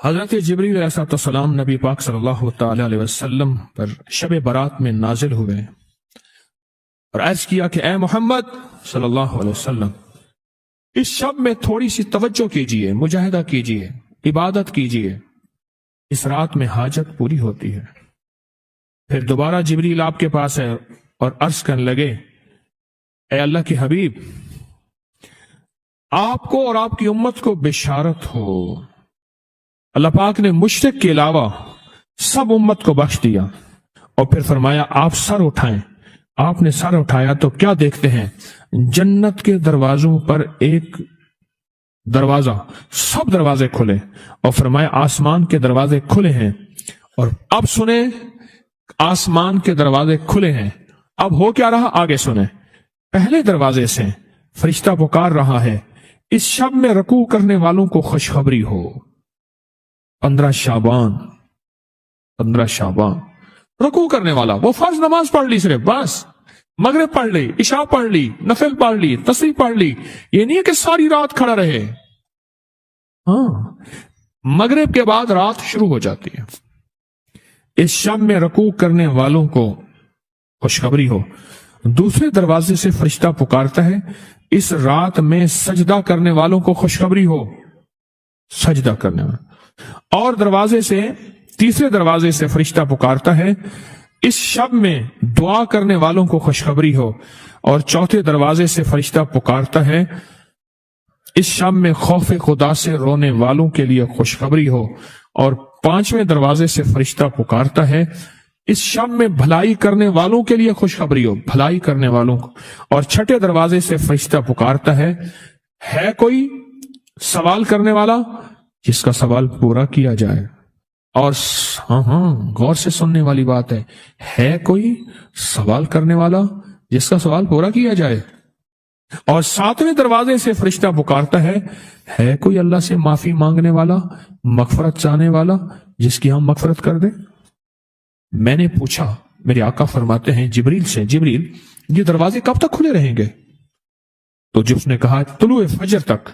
حضرت جبریل علیہ السلام نبی پاک صلی اللہ تعالی علیہ وسلم پر شب برات میں نازل ہوئے اور عرض کیا کہ اے محمد صلی اللہ علیہ وسلم، اس شب میں تھوڑی سی توجہ کیجئے، مجاہدہ کیجئے، عبادت کیجئے، اس رات میں حاجت پوری ہوتی ہے۔ پھر دوبارہ جبریل آپ کے پاس ہے اور عرض کرنے لگے، اے اللہ کے حبیب، آپ کو اور آپ کی امت کو بشارت ہو، اللہ پاک نے مشرک کے علاوہ سب امت کو بخش دیا۔ اور پھر فرمایا آپ سر اٹھائیں۔ آپ نے سر اٹھایا تو کیا دیکھتے ہیں؟ جنت کے دروازوں پر ایک دروازہ، سب دروازے کھلے، اور فرمایا آسمان کے دروازے کھلے ہیں۔ اور اب سنیں، آسمان کے دروازے کھلے ہیں، اب ہو کیا رہا آگے سنیں۔ پہلے دروازے سے فرشتہ پکار رہا ہے، اس شب میں رکوع کرنے والوں کو خوشخبری ہو۔ 15 شعبان رکوع کرنے والا، وہ فرض نماز پڑھ لی، صرف بس مغرب پڑھ لی، عشاء پڑھ لی، نفل پڑھ لی، تسبیح پڑھ لی، یہ نہیں ہے کہ ساری رات کھڑا رہے۔ ہاں، مغرب کے بعد رات شروع ہو جاتی ہے۔ اس شب میں رکوع کرنے والوں کو خوشخبری ہو۔ دوسرے دروازے سے فرشتہ پکارتا ہے، اس رات میں سجدہ کرنے والوں کو خوشخبری ہو، سجدہ کرنے والوں۔ اور تیسرے دروازے سے فرشتہ پکارتا ہے، اس شب میں دعا کرنے والوں کو خوشخبری ہو۔ اور چوتھے دروازے سے فرشتہ پکارتا ہے، اس شب میں خوف خدا سے رونے والوں کے لیے خوشخبری ہو۔ اور 5ویں دروازے سے فرشتہ پکارتا ہے، اس شب میں بھلائی کرنے والوں کے لیے خوشخبری ہو، بھلائی کرنے والوں کو۔ اور 6 دروازے سے فرشتہ پکارتا ہے کوئی سوال کرنے والا جس کا سوال پورا کیا جائے۔ اور ہاں غور سے سننے والی بات ہے کوئی سوال کرنے والا جس کا سوال پورا کیا جائے۔ اور 7ویں دروازے سے فرشتہ پکارتا ہے کوئی اللہ سے معافی مانگنے والا، مغفرت چاہنے والا جس کی ہم مغفرت کر دیں۔ میں نے پوچھا، میرے آقا فرماتے ہیں جبریل سے، جبریل یہ دروازے کب تک کھلے رہیں گے؟ تو جب اس نے کہا طلوع فجر تک،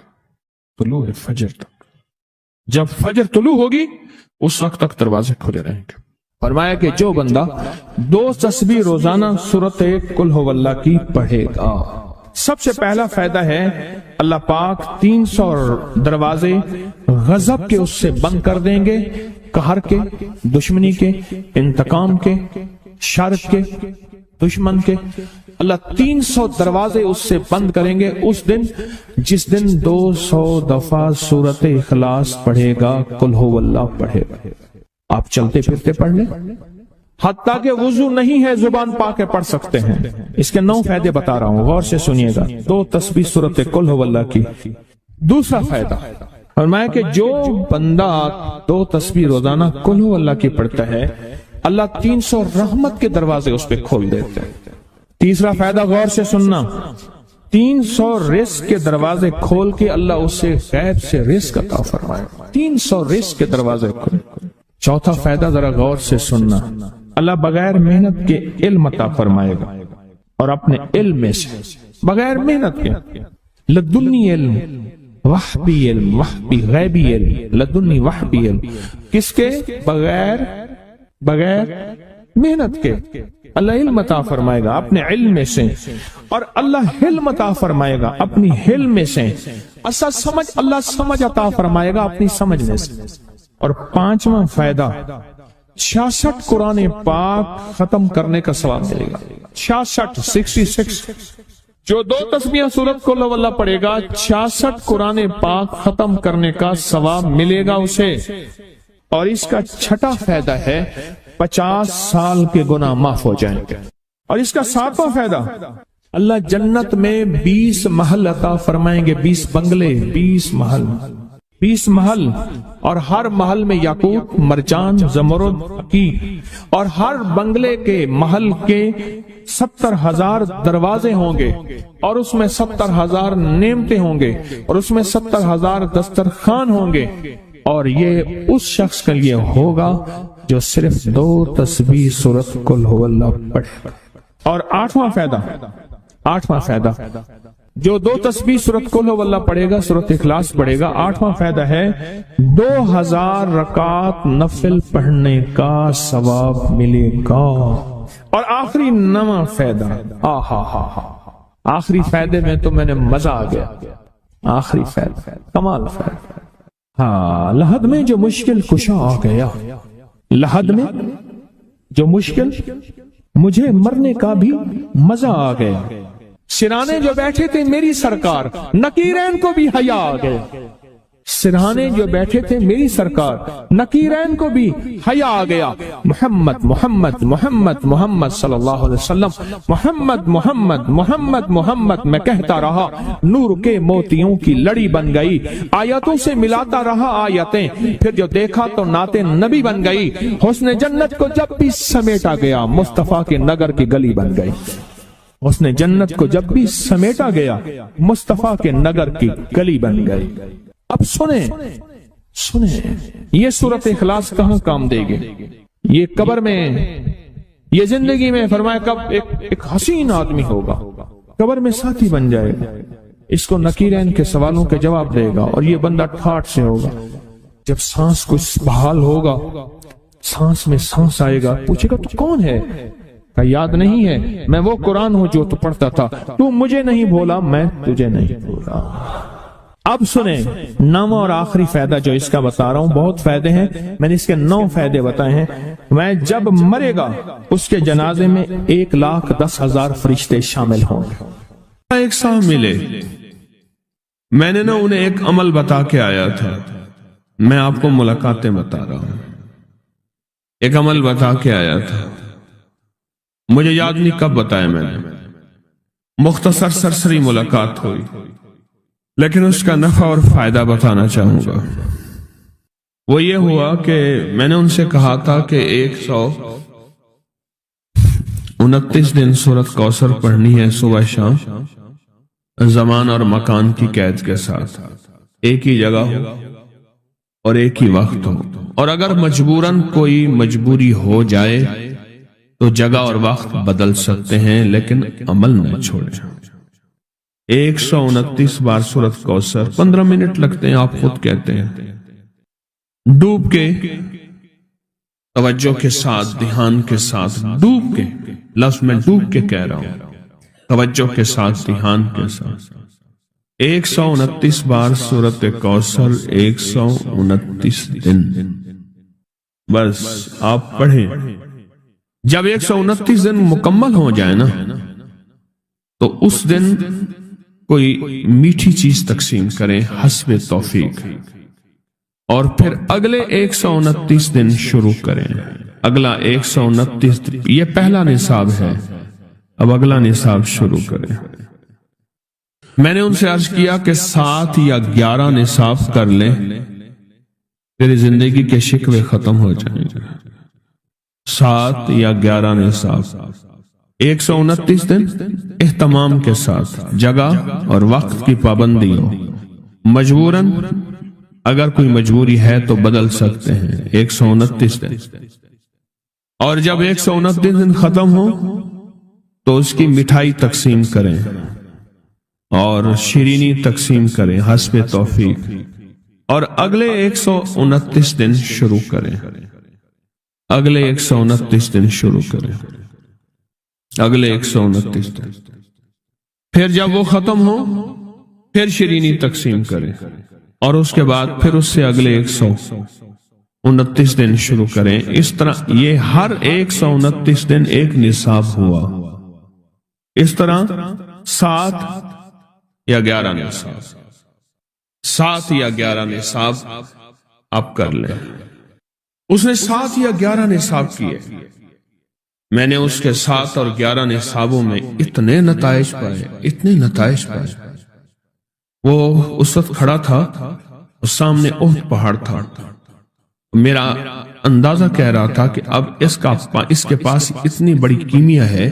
طلوع فجر تک، جب فجر طلوع ہوگی اس وقت تک دروازے کھلے رہیں گے۔ فرمایا کہ جو بندہ 2 تسبیح روزانہ سورۃ قل ھو اللہ کی پڑھے گا، سب سے پہلا فائدہ ہے اللہ پاک 300 دروازے غضب کے اس سے بند کر دیں گے، قہر کے، دشمنی کے، انتقام کے، شر کے، دشمن کے۔ اللہ 300 دروازے اس سے بند کریں گے اس دن جس دن 200 دفعہ سورۃ اخلاص پڑھے گا، قل ھو اللہ پڑھے گا۔ آپ چلتے پھرتے پڑھ لیں، حتیٰ کہ وضو نہیں ہے زبان پاک کے پڑھ سکتے ہیں۔ اس کے 9 فائدے بتا رہا ہوں، غور سے سنیے گا۔ 2 تسبیح سورۃ قل ھو اللہ کی۔ دوسرا فائدہ فرمایا کہ جو بندہ 2 تسبیح روزانہ قل ھو اللہ کی پڑھتا ہے، اللہ 300 رحمت کے دروازے اس پہ کھول دیتے ہیں۔ تیسرا فائدہ غور سے سننا، 300 رزق کے دروازے کھول کے اللہ اس سے غیب سے رزق عطا فرمائے، 300 رزق کے دروازے کھول۔ چوتھا فائدہ ذرا غور سے سننا، اللہ بغیر محنت کے علم عطا فرمائے گا، اور اپنے علم میں سے بغیر محنت کے، لدنی علم، وحبی علم، وحبی غیبی علم، لدنی وحبی علم، کس کے؟ بغیر محنت کے اللہ علم عطا فرمائے گا اپنے علم میں سے، اور اللہ حلم عطا فرمائے گا اپنی حلم میں سے، اللہ سمجھ عطا فرمائے گا اپنی سمجھ میں سے۔ اور 5واں فائدہ 66 قرآن پاک ختم کرنے کا ثواب ملے گا۔ 66 جو 2 تسبیح سورۃ قل ھو اللہ پڑھے گا، 66 قرآن پاک ختم کرنے کا ثواب ملے گا اسے۔ اور اس کا 6واں فائدہ ہے 50 سال کے گناہ معاف ہو جائیں گے۔ اور اس کا 7واں فائدہ، اللہ جنت میں 20 محل عطا فرمائیں گے، 20 بنگلے، 20 محل، اور ہر محل میں یاقوت، مرجان، زمرد کی، اور ہر بنگلے کے محل کے 70,000 دروازے ہوں گے، اور اس میں 70,000 نعمتیں ہوں گے، اور اس میں 70,000 دسترخوان ہوں گے۔ اور یہ اس شخص کے لیے ہوگا جو صرف 2 تسبیح سورۃ قل ھو اللہ پڑھے۔ اور 8واں فائدہ جو 2 تسبیح سورۃ قل ہو اللہ پڑھے گا، سورۃ اخلاص پڑھے گا، 8واں فائدہ ہے 2000 رکعت نفل پڑھنے کا ثواب ملے گا۔ اور آخری 9واں فائدہ، آخری فائدے میں تو میں نے مزہ آ گیا، آخری فائدہ کمال فائدہ۔ ہاں، لحد میں جو مشکل کشا آ گیا، لحد میں جو مشکل، مجھے مرنے کا بھی مزہ آ گیا۔ سرانے جو بیٹھے تھے میری سرکار، نکیرین کو بھی حیا آ گیا۔ سرہانے جو بیٹھے تھے میری سرکار، نکیرین کو بھی حیا آ گیا۔ محمد محمد محمد محمد صلی اللہ علیہ وسلم، محمد محمد محمد محمد میں کہتا رہا، نور کے موتیوں کی لڑی بن گئی۔ آیتوں سے ملاتا رہا آیتیں، پھر جو دیکھا تو نعت نبی بن گئی۔ حسن جنت کو جب بھی سمیٹا گیا، مصطفیٰ کے نگر کی گلی بن گئی۔ حسن جنت کو جب بھی سمیٹا گیا، مصطفیٰ کے نگر کی گلی بن گئی۔ اب سنیں یہ سورۃ اخلاص کہاں کام دے گی؟ یہ قبر میں، یہ زندگی میں، فرمایا کب ایک حسین آدمی ہوگا، قبر میں ساتھی بن جائے گا، اس کو نکیرین کے سوالوں کے جواب دے گا، اور یہ بندہ ٹھاٹ سے ہوگا۔ جب سانس کچھ بحال ہوگا، سانس میں سانس آئے گا، پوچھے گا تو کون ہے؟ کہ یاد نہیں ہے، میں وہ قرآن ہوں جو تو پڑھتا تھا، تو مجھے نہیں بھولا، میں تجھے نہیں بھولا۔ اب سنیں 9واں اور آخری فائدہ جو اس کا بتا رہا ہوں، بہت فائدے ہیں، میں نے اس کے 9 فائدے بتائے ہیں۔ میں جب مرے گا اس کے جنازے میں 1,10,000 فرشتے شامل ہوں گے۔ ایک صاحب ملے، میں نے انہیں ایک عمل بتا کے آیا تھا، میں آپ کو ملاقاتیں بتا رہا ہوں۔ ایک عمل بتا کے آیا تھا، مجھے یاد نہیں کب بتایا میں نے، مختصر سرسری ملاقات ہوئی، لیکن اس کا نفع اور فائدہ بتانا چاہوں گا۔ وہ یہ ہوا کہ میں نے ان سے کہا تھا کہ 129 دن سورۃ کوثر پڑھنی ہے صبح شام، زمان اور مکان کی قید کے ساتھ، ایک ہی جگہ ہو اور ایک ہی وقت ہو، اور اگر مجبوراً کوئی مجبوری ہو جائے تو جگہ اور وقت بدل سکتے ہیں، لیکن عمل نہ چھوڑیں۔ 129 بار سورۃ کوثر، 15 منٹ لگتے ہیں، آپ خود کہتے ہیں، ڈوب کے، توجہ کے ساتھ، دھیان کے ساتھ، ڈوب کے، لفظ میں ڈوب کے کہہ رہا ہوں، توجہ کے ساتھ، دھیان کے ساتھ، 129 بار سورۃ کوثر، 129 دن، بس آپ پڑھیں۔ جب 129 دن مکمل ہو جائے نا، تو اس دن کوئی میٹھی چیز تقسیم کریں حسب توفیق، اور پھر اگلے 129 دن شروع کریں۔ اگلا 129 دن، یہ پہلا نصاب ہے، اب اگلا نصاب شروع کریں۔ میں نے ان سے عرض کیا کہ 7 یا 11 نصاب کر لیں، تیری زندگی کے شکوے ختم ہو جائیں گے۔ 7 یا 11 نصاب، 129 دن اہتمام کے ساتھ، جگہ اور وقت کی پابندی ہو، مجبوراً اگر کوئی مجبوری ہے تو بدل سکتے ہیں، 129 دن۔ اور جب 129 دن ختم ہو تو اس کی مٹھائی تقسیم کریں اور شیرینی تقسیم کریں حسب توفیق، اور اگلے 129 دن شروع کریں، اگلے 129 دن شروع کریں، اگلے 129 دن۔ پھر جب وہ ختم ہو پھر شیرینی تقسیم کریں، اور اس کے بعد پھر اس سے اگلے 129 دن شروع کریں۔ اس طرح یہ ہر 129 دن ایک نصاب ہوا، اس طرح 7 یا 11 نصاب، 7 یا 11 نصاب آپ کر لیں۔ اس نے 7 یا 11 نصاب کیے، میں نے اس کے 7 اور 11 نصابوں میں اتنے نتائج پائے، اتنے نتائج پائے۔ وہ اس وقت کھڑا تھا، اس سامنے احد پہاڑ تھا، میرا اندازہ کہہ رہا تھا کہ اب اس کے پاس اتنی بڑی کیمیا ہے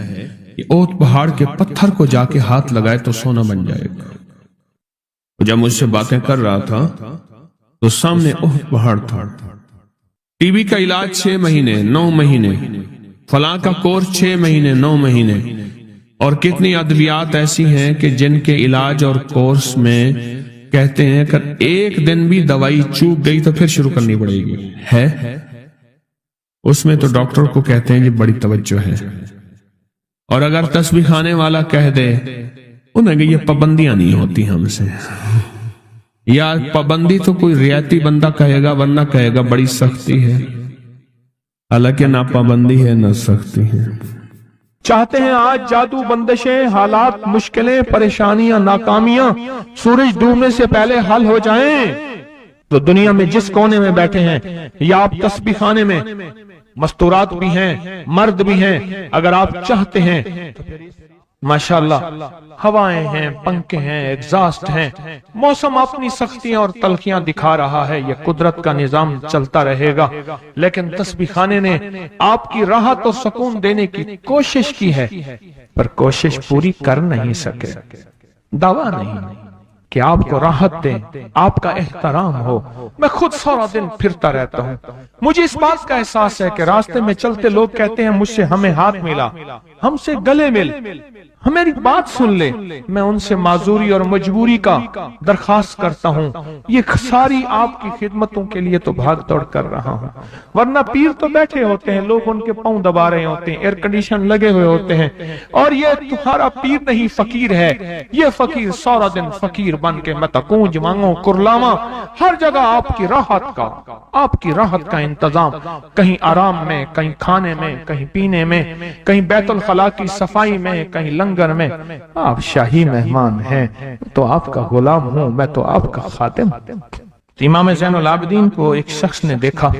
کہ احد پہاڑ کے پتھر کو جا کے ہاتھ لگائے تو سونا بن جائے گا۔ جب مجھ سے باتیں کر رہا تھا تو سامنے احد پہاڑ تھا۔ ٹی بی کا علاج 6 مہینے 9 مہینے، فلاں کا کورس 6 مہینے 9 مہینے، اور کتنی ادویات ایسی ہیں کہ جن کے علاج اور کورس میں کہتے ہیں کہ ایک دن بھی دوائی چوک گئی تو پھر شروع کرنی پڑے گی ہے، اس میں تو ڈاکٹر کو کہتے ہیں یہ بڑی توجہ ہے۔ اور اگر تسبیح خانے والا کہہ دے انہیں کہ یہ پابندیاں نہیں ہوتی ہم سے، یا پابندی تو کوئی رعایتی بندہ کہے گا، ورنہ کہے گا بڑی سختی ہے، حالانکہ نہ پابندی ہے نہ سختی ہے۔ چاہتے ہیں آج جادو، بندشیں، حالات، مشکلیں، پریشانیاں، ناکامیاں سورج ڈوبنے سے پہلے حل ہو جائیں، تو دنیا میں جس کونے میں بیٹھے ہیں، یا آپ تسبیح خانے میں، مستورات بھی ہیں، مرد بھی ہیں، اگر آپ چاہتے ہیں تو ماشاءاللہ ہوائیں ہیں، پنکھے ہیں، ایگزاسٹ ہیں، موسم اپنی سختیاں اور تلخیاں دکھا رہا ہے، یہ قدرت کا نظام چلتا رہے گا، لیکن تسبیح خانے نے آپ کی راحت اور سکون دینے کی کوشش کی ہے، پر کوشش پوری کر نہیں سکے۔ دعویٰ نہیں کہ آپ کو راحت دیں، آپ کا احترام ہو۔ میں خود سارا دن پھرتا رہتا ہوں، مجھے اس بات کا احساس ہے کہ راستے میں چلتے لوگ کہتے ہیں مجھ سے ہمیں ہاتھ ملا، ہم سے گلے مل، ہمیری بات سن لے، میں ان سے معذوری اور مجبوری کا درخواست کرتا ہوں۔ یہ ساری آپ کی خدمتوں کے لیے تو بھاگ دوڑ کر رہا ہوں، ورنہ پیر تو بیٹھے ہوتے ہیں، لوگ ان کے پاؤں دبا رہے ہوتے ہیں، ایئر کنڈیشن لگے ہوئے ہوتے ہیں، اور یہ تمہارا پیر نہیں فقیر ہے، یہ فقیر سارا دن فقیر بن کے متکونج مانگو کرلاما، ہر جگہ آپ کی راحت کا انتظام، کہیں آرام میں، کہیں کھانے میں، کہیں پینے میں، کہیں بیت الخلاء کی صفائی میں، کہیں لنگر میں۔ آپ شاہی مہمان ہیں تو آپ کا غلام ہوں، میں تو آپ کا خادم۔ امام زین العابدین کو ایک شخص نے دیکھا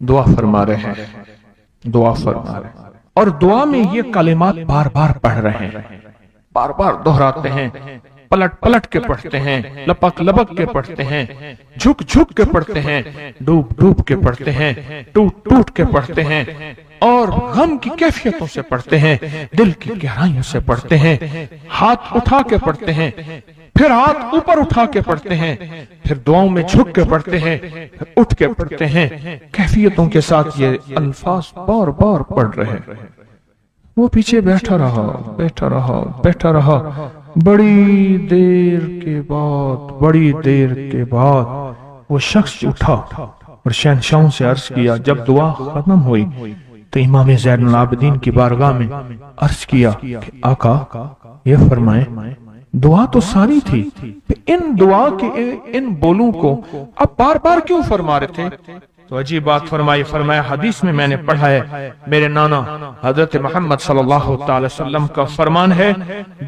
دعا فرما رہے ہیں، اور دعا میں یہ کلمات بار بار پڑھ رہے ہیں، بار بار دہراتے ہیں، پلٹ پلٹ کے پڑھتے ہیں، لپک لپک کے پڑھتے ہیں، جھک جھک کے پڑھتے ہیں، ڈوب ڈوب کے پڑھتے ہیں، ٹوٹ ٹوٹ کے پڑھتے ہیں، اور غم کی کیفیتوں سے پڑھتے ہیں، دل کی گہرائیوں سے پڑھتے ہیں، ہاتھ اٹھا کے پڑھتے ہیں، پھر ہاتھ اوپر اٹھا کے پڑھتے ہیں، پھر دعاؤں میں جھک کے پڑھتے ہیں، پھر اٹھ کے پڑھتے ہیں، کیفیتوں کے ساتھ یہ الفاظ بار بار پڑھ رہے ہیں۔ وہ پیچھے بیٹھا رہا، بڑی دیر کے بعد وہ شخص اٹھا اور شہنشاہوں سے عرض کیا۔ جب دعا ختم ہوئی تو امام زین العابدین کی بارگاہ میں عرض کیا کہ آقا یہ فرمائیں، دعا تو ساری تھی، ان دعا کے ان بولوں کو اب بار بار کیوں فرما رہے تھے؟ تو عجیب بات فرمایا حدیث میں نے پڑھا ہے، میرے نانا حضرت محمد صلی اللہ تعالی وسلم کا فرمان ہے،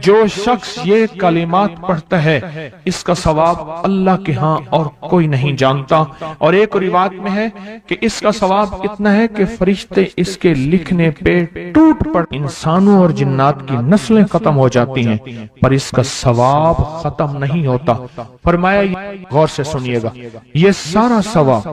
جو شخص یہ کلمات پڑھتا ہے اس کا ثواب اللہ کے ہاں اور کوئی نہیں جانتا، اور ایک روایت میں ہے کہ اس کا ثواب اتنا ہے کہ فرشتے اس کے لکھنے پہ ٹوٹ پڑ، انسانوں اور جنات کی نسلیں ختم ہو جاتی ہیں پر اس کا ثواب ختم نہیں ہوتا۔ فرمایا غور سے سنیے گا، یہ سارا ثواب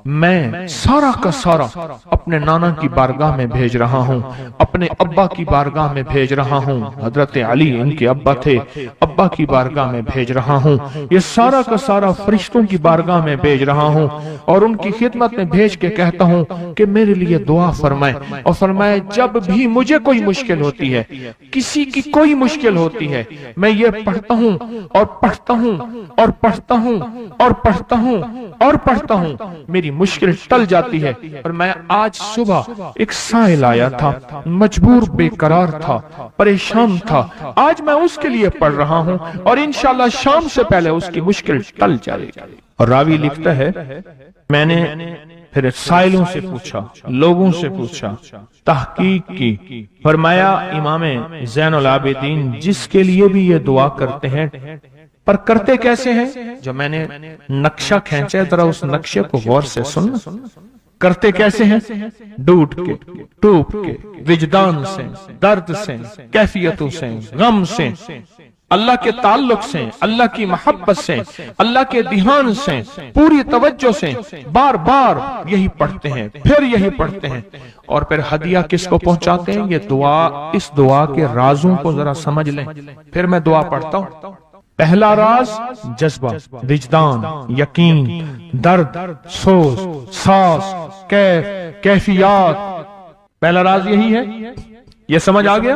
میں سارا کا سارا اپنے نانا کی بارگاہ میں بھیج رہا ہوں، اپنے ابا کی بارگاہ میں بھیج رہا ہوں، حضرت علی ان کے ابا تھے، ابا کی بارگاہ میں بھیج رہا ہوں، یہ سارا کا سارا فرشتوں کی بارگاہ میں بھیج رہا ہوں، اور ان کی خدمت میں بھیج کے کہتا ہوں کہ میرے لیے دعا فرمائیں، اور فرمائے جب بھی مجھے کوئی مشکل ہوتی ہے، کسی کی کوئی مشکل ہوتی ہے، میں یہ پڑھتا ہوں اور پڑھتا ہوں اور پڑھتا ہوں اور پڑھتا ہوں اور پڑھتا ہوں، میری مشکل ٹل جاتی ہے۔ اور میں آج صبح ایک سائل آیا تھا، مجبور بے قرار تھا، پریشان تھا، آج میں اس کے لیے پڑھ رہا ہوں اور انشاءاللہ شام سے پہلے اس کی مشکل ٹل جائے گی۔ اور راوی لکھتا ہے میں نے پھر سائلوں سے پوچھا، لوگوں سے پوچھا، تحقیق کی، فرمایا امام زین العابدین جس کے لیے بھی یہ دعا کرتے ہیں، پر کرتے کیسے ہیں؟ جو میں نے نقشہ کھینچا ہے ذرا اس نقشے کو غور سے سننا۔ کرتے کیسے ہیں؟ ڈوٹ کے، ٹوپ کے، وجدان سے، درد سے، کیفیتوں سے، غم سے، اللہ کے تعلق سے، اللہ کی محبت سے، اللہ کے دھیان سے، پوری توجہ سے، بار بار یہی پڑھتے ہیں، پھر یہی پڑھتے ہیں، اور پھر ہدیہ کس کو پہنچاتے ہیں؟ یہ دعا، اس دعا کے رازوں کو ذرا سمجھ لیں۔ پھر میں دعا پڑھتا ہوں۔ پہلا راز جذبہ، وجدان، یقین، درد، سوز، ساز، کیفیات، پہلا راز یہی ہے، یہ سمجھ آ گیا؟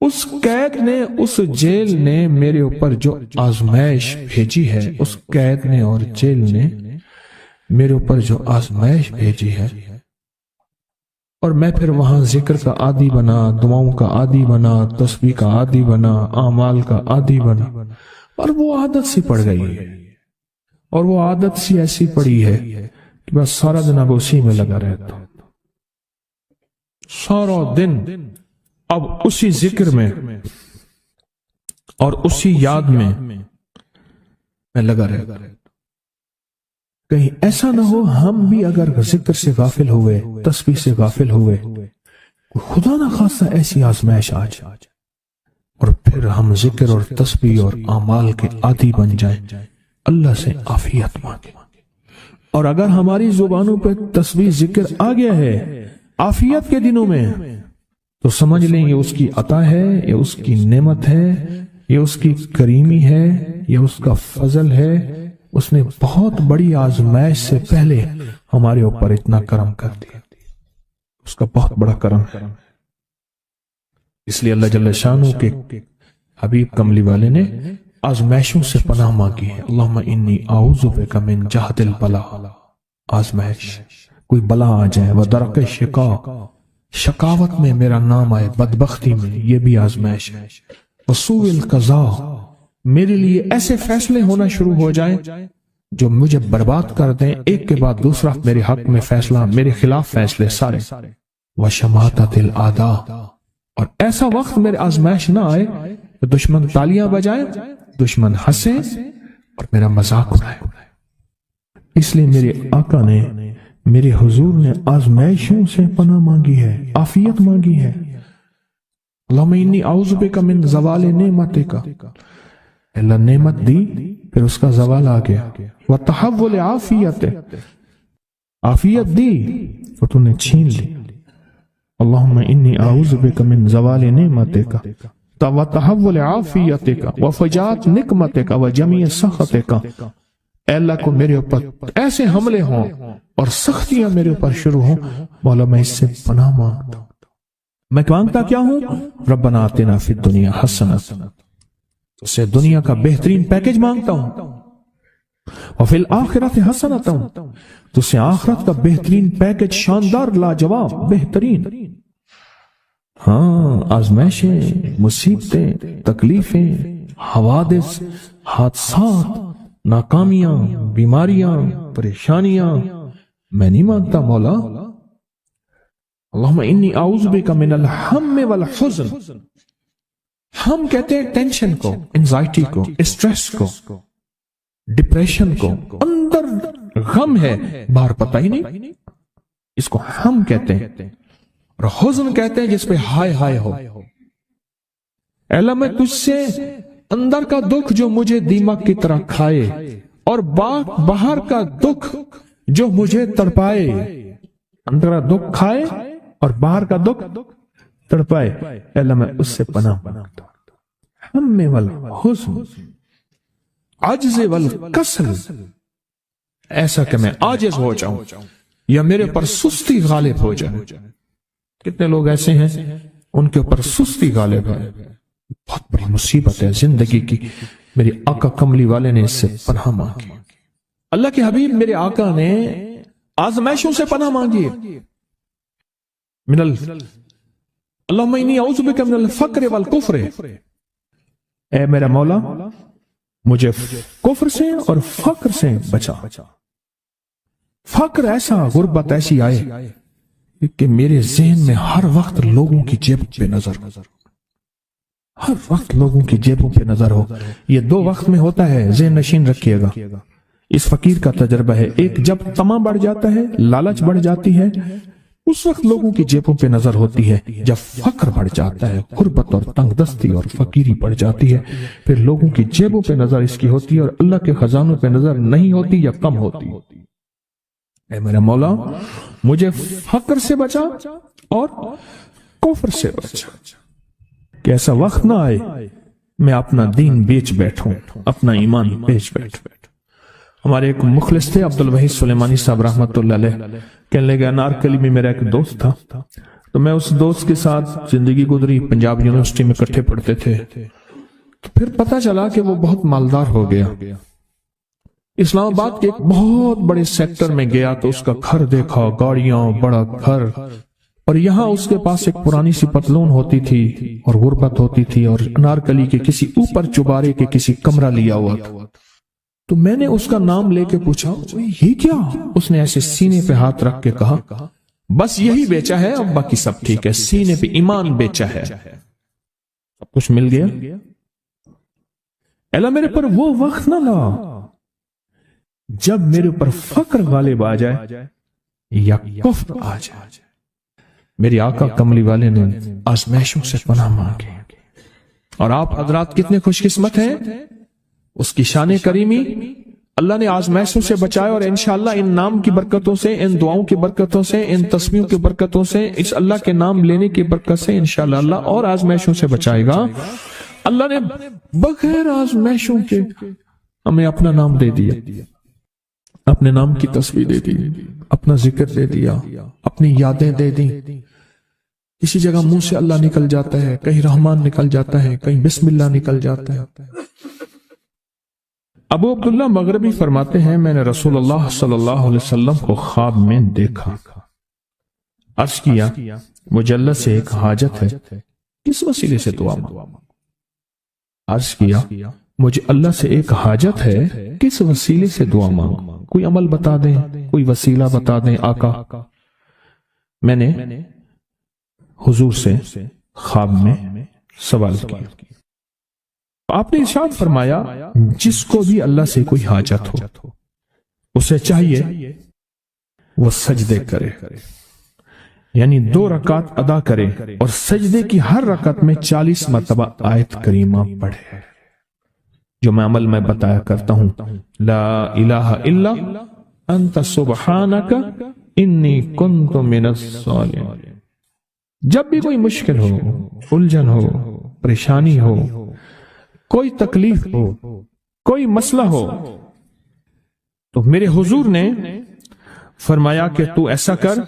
اس قید نے، اس جیل نے میرے اوپر جو آزمائش بھیجی ہے، اس قید نے اور جیل نے میرے اوپر جو آزمائش بھیجی ہے، اور میں پھر وہاں ذکر کا عادی بنا، دعاؤں کا عادی بنا، تسبیح کا عادی بنا، اعمال کا عادی بنا، اور وہ عادت سی پڑ گئی ہے، اور وہ عادت سی ایسی پڑی ہے کہ بس سارا دن اب اسی میں لگا رہتا ہوں، سارا دن اب اسی ذکر میں اور اسی یاد میں لگا رہتا ہوں۔ کہیں ایسا نہ ہو ہم بھی اگر ذکر سے غافل ہوئے، تسبیح سے غافل ہوئے، خدا نہ خاصہ ایسی آزمائش آ جائے اور پھر ہم ذکر اور تسبیح اور اعمال کے عادی بن جائیں، اللہ سے عافیت مانگے۔ اور اگر ہماری زبانوں پہ تسبیح ذکر آ گیا ہے عافیت کے دنوں میں، تو سمجھ لیں یہ اس کی عطا ہے، یہ اس کی نعمت ہے، یہ اس کی کریمی ہے، یہ اس کا فضل ہے۔ اس نے بہت بڑی آزمائش سے پہلے ہمارے اوپر اتنا کرم کر دیا، اس کا بہت بڑا کرم ہے۔ اس لیے اللہ جل شانہ کے حبیب کملی والے نے آزمائشوں سے پناہ مانگی ہے۔ اللہم انی اعوذ بک من جہد البلا، آزمائش، کوئی بلا آ جائے، ودرک شقاء، شقاوت میں میرا نام آئے، بدبختی میں، یہ بھی آزمائش ہے۔ وسوء القضاء، میرے لیے ایسے فیصلے ہونا شروع ہو جائیں جو مجھے برباد کر دیں، ایک کے بعد دوسرا میرے حق میں فیصلہ، میرے خلاف فیصلے سارے۔ وشماتت الاعداء، اور ایسا وقت میرے آزمائش نہ آئے کہ دشمن تالیاں بجائے، دشمن ہنسے اور میرا مذاق اڑائے۔ اس لیے میرے آقا نے، میرے حضور نے آزمائشوں سے پناہ مانگی ہے، عافیت مانگی ہے۔ اللہم انی اعوذ بک من زوال نعمتک، اللہ نعمت دی پھر اس کا زوال آ گیا، وتحول عافیت، عافیت دی تو تو نے چھین لی۔ اللہم انی اعوذ بک من زوال نعمتک وتحول عافیتک وفجاءت نقمتک وجمیع سخطک، اے اللہ کو میرے اوپر ایسے حملے ہوں اور سختیاں میرے اوپر شروع ہوں، مولا میں اس سے پناہ مانگتا ہوں۔ میں مانگتا کیا ہوں؟ ربنا آتنا فی الدنیا حسنۃ، اس سے دنیا کا بہترین پیکج مانگتا ہوں، وفی الآخرۃ حسنۃ، تو سے آخرت کا بہترین پیکج، شاندار، لاجواب، بہترین۔ ہاں، آزمائشیں، مصیبتیں، تکلیفیں، حوادث، حادثات، ناکامیاں، بیماریاں، پریشانیاں میں نہیں مانگتا مولا۔ اللہم انی اعوذ بک من الہم والحزن، ہم کہتے ہیں ٹینشن کو، انزائٹی کو، اسٹریس کو، ڈپریشن کو، اندر غم ہے باہر پتہ ہی نہیں، اس کو ہم کہتے ہیں، اور حزن کہتے ہیں جس پہ ہائے ہائے ہو۔ اے اللہ میں تجھ سے اندر کا دکھ جو مجھے دیمک کی طرح کھائے، اور باہر کا دکھ جو مجھے تڑپائے، اندر کا دکھ کھائے اور باہر کا دکھ تڑپائے، اے اللہ میں اس سے پناہ مانگتا ہوں۔ ہم والحزن، عجز والکسل، ایسا کہ میں عاجز ہو جاؤں یا میرے پر سستی غالب ہو جائے۔ کتنے لوگ ایسے ہیں ان کے اوپر سستی غالب ہے، بہت بڑی مصیبت ہے زندگی کی۔ میرے آقا کملی والے نے اس سے پناہ مانگی، اللہ کے حبیب میرے آقا نے آزمائشوں سے پناہ مانگی۔ اللہم انی اعوذ بک من الفقر والکفر، اے میرا مولا مجھے کفر سے اور فقر سے بچا۔ فقر ایسا، غربت ایسی آئے کہ میرے ذہن میں ہر وقت لوگوں کی جیب پہ نظر، ہر وقت لوگوں کی جیبوں پہ نظر ہو۔ یہ دو وقت میں ہوتا ہے، ذہن نشین رکھیے گا۔ اس فقیر کا تجربہ ہے، ایک جب طمع بڑھ جاتا ہے، لالچ بڑھ جاتی ہے، اس وقت لوگوں کی جیبوں پہ نظر ہوتی ہے۔ جب فقر بڑھ جاتا ہے، غربت اور تنگ دستی اور فقیری بڑھ جاتی ہے، پھر لوگوں کی جیبوں پہ نظر اس کی ہوتی ہے اور اللہ کے خزانوں پہ نظر نہیں ہوتی یا کم ہوتی۔ اے میرا مولا مجھے فقر سے بچا اور کفر سے بچا، کہ ایسا وقت نہ آئے میں اپنا دین بیچ بیٹھوں، اپنا ایمان بیچ بیٹھوں۔ ہمارے ایک مخلص تھے عبد الوحید سلیمانی صاحب رحمت اللہ علیہ، کہنے لگے انارکلی میں میرا ایک دوست تھا، تو میں اس دوست کے ساتھ زندگی گزری، پنجاب یونیورسٹی میں اکٹھے پڑھتے تھے. تو پھر پتا چلا کہ وہ بہت مالدار ہو گیا. اسلام آباد کے ایک بہت بڑے سیکٹر میں گیا تو اس کا گھر دیکھا، گاڑیاں، بڑا گھر، اور یہاں اس کے پاس ایک پرانی سی پتلون ہوتی تھی اور غربت ہوتی تھی، اور انارکلی کے کسی اوپر چبارے کے کسی کمرہ لیا ہوا تھا. تو میں نے اس کا نام لے کے پوچھا یہ کیا؟ اس نے ایسے سینے پہ ہاتھ رکھ کے کہا بس یہی بیچا ہے، اب باقی سب ٹھیک ہے، سینے پہ ایمان بیچا ہے، سب کچھ مل گیا. اللہ میرے پر وہ وقت نہ لا جب میرے اوپر فقر غالب آ جائے یا کفر آ جائے. میری آقا کملی والے نے آزمائشوں سے پناہ مانگی، اور آپ حضرات کتنے خوش قسمت ہیں، اس کی شان کریمی اللہ نے آزمائشوں سے بچائے، اور انشاءاللہ ان نام کی برکتوں سے، ان دعاؤں کی برکتوں سے، ان تسبیحوں کی برکتوں سے، اس اللہ کے نام لینے کی برکت سے انشاءاللہ اللہ اور آزمائشوں سے بچائے گا. اللہ نے بغیر آزمائشوں کے ہمیں اپنا نام دے دیا، اپنے نام کی تسبیح دے دی، اپنا ذکر دے دیا، اپنی یادیں دے دی. کسی جگہ منہ سے اللہ نکل جاتا ہے، کہیں رحمان نکل جاتا ہے، کہیں بسم اللہ نکل جاتا ہے. ابو عبداللہ مغربی فرماتے ہیں میں نے رسول اللہ صلی اللہ علیہ وسلم کو خواب میں دیکھا، عرض کیا مجھے اللہ سے ایک حاجت ہے، کس وسیلے سے دعا مانگوں؟ عرض کیا مجھے اللہ سے ایک حاجت ہے، کس وسیلے سے دعا مانگوں؟ کوئی عمل بتا دیں، کوئی وسیلہ بتا دیں آقا. میں نے حضور سے خواب میں سوال کیا. آپ نے ارشاد فرمایا جس کو بھی اللہ سے کوئی حاجت ہو اسے چاہیے وہ سجدے کرے، یعنی 2 رکعت ادا کرے، اور سجدے کی ہر رکعت میں 40 مرتبہ آیت کریمہ پڑھے، جو میں عمل میں بتایا کرتا ہوں. لا الہ الا انت سبحانک انی کنت من الظالمین. جب بھی کوئی مشکل ہو، الجھن ہو، پریشانی ہو، کوئی تکلیف ہو، کوئی مسئلہ ہو، تو میرے حضور نے فرمایا کہ تو ایسا کر،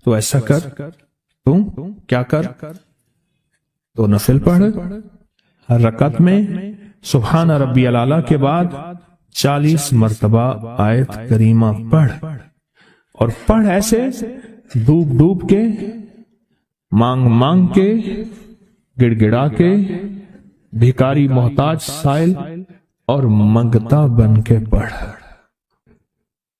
تو ایسا کر، تو کیا کر؟ تو نفل پڑھ، ہر رکعت میں سبحان ربی الاعلیٰ کے بعد 40 مرتبہ آیت کریمہ پڑھ، اور پڑھ ایسے ڈوب ڈوب کے، مانگ مانگ کے، گڑ گڑا کے، بھیکاری محتاج سائل اور منگتا بن کے پڑھ.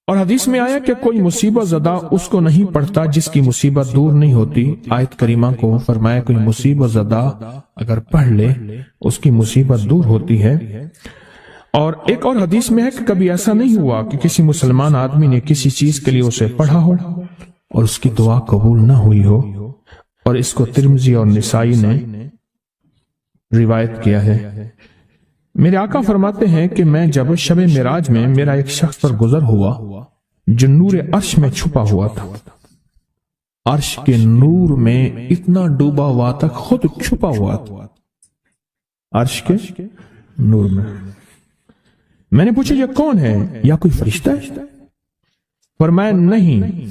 اور حدیث میں آیا کہ کوئی مصیبت زدہ اس کو نہیں پڑھتا جس کی مصیبت دور نہیں ہوتی. آیت کریمہ کو فرمایا کوئی مصیبت زدہ اگر پڑھ لے اس کی مصیبت دور ہوتی ہے. اور ایک اور حدیث میں ہے کہ کبھی ایسا نہیں ہوا کہ کسی مسلمان آدمی نے کسی چیز کے لیے اسے پڑھا ہو اور اس کی دعا قبول نہ ہوئی ہو. اور اس کو ترمذی اور نسائی نے روایت کیا ہے. میرے آقا فرماتے ہیں کہ میں جب شب معراج میں میرا ایک شخص پر گزر ہوا جو نور عرش میں چھپا ہوا تھا، عرش کے نور میں اتنا ڈوبا ہوا تھا، خود چھپا ہوا تھا عرش کے نور میں. میں نے پوچھا یہ کون ہے؟ یا کوئی فرشتہ ہے؟ فرمایا نہیں.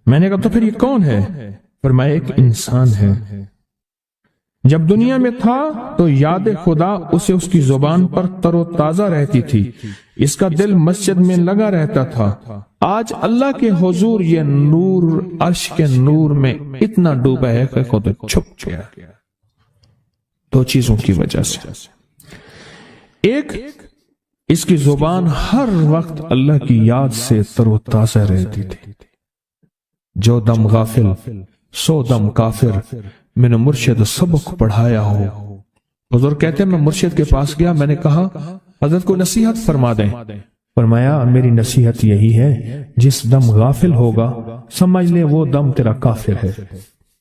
میں نے کہا تو پھر یہ کون ہے؟ فرمایا ایک انسان ہے. جب دنیا میں تھا تو یاد خدا اسے اس کی زبان پر تر و تازہ رہتی تھی، اس کا دل مسجد میں لگا رہتا تھا. آج اللہ کے حضور یہ نور عرش کے نور میں اتنا ڈوبا ہے کہ خود چھپ گیا. 2 چیزوں کی وجہ سے. ایک، اس کی زبان ہر وقت اللہ کی یاد سے تر و تازہ رہتی تھی. جو دم غافل سو دم کافر، میں نے مرشد سبق پڑھایا ہو. حضور کہتے ہیں میں مرشد کے پاس گیا، میں نے کہا حضرت کو نصیحت فرما دیں. فرمایا میری نصیحت یہی ہے جس دم غافل ہوگا سمجھ لے وہ دم تیرا کافر ہے.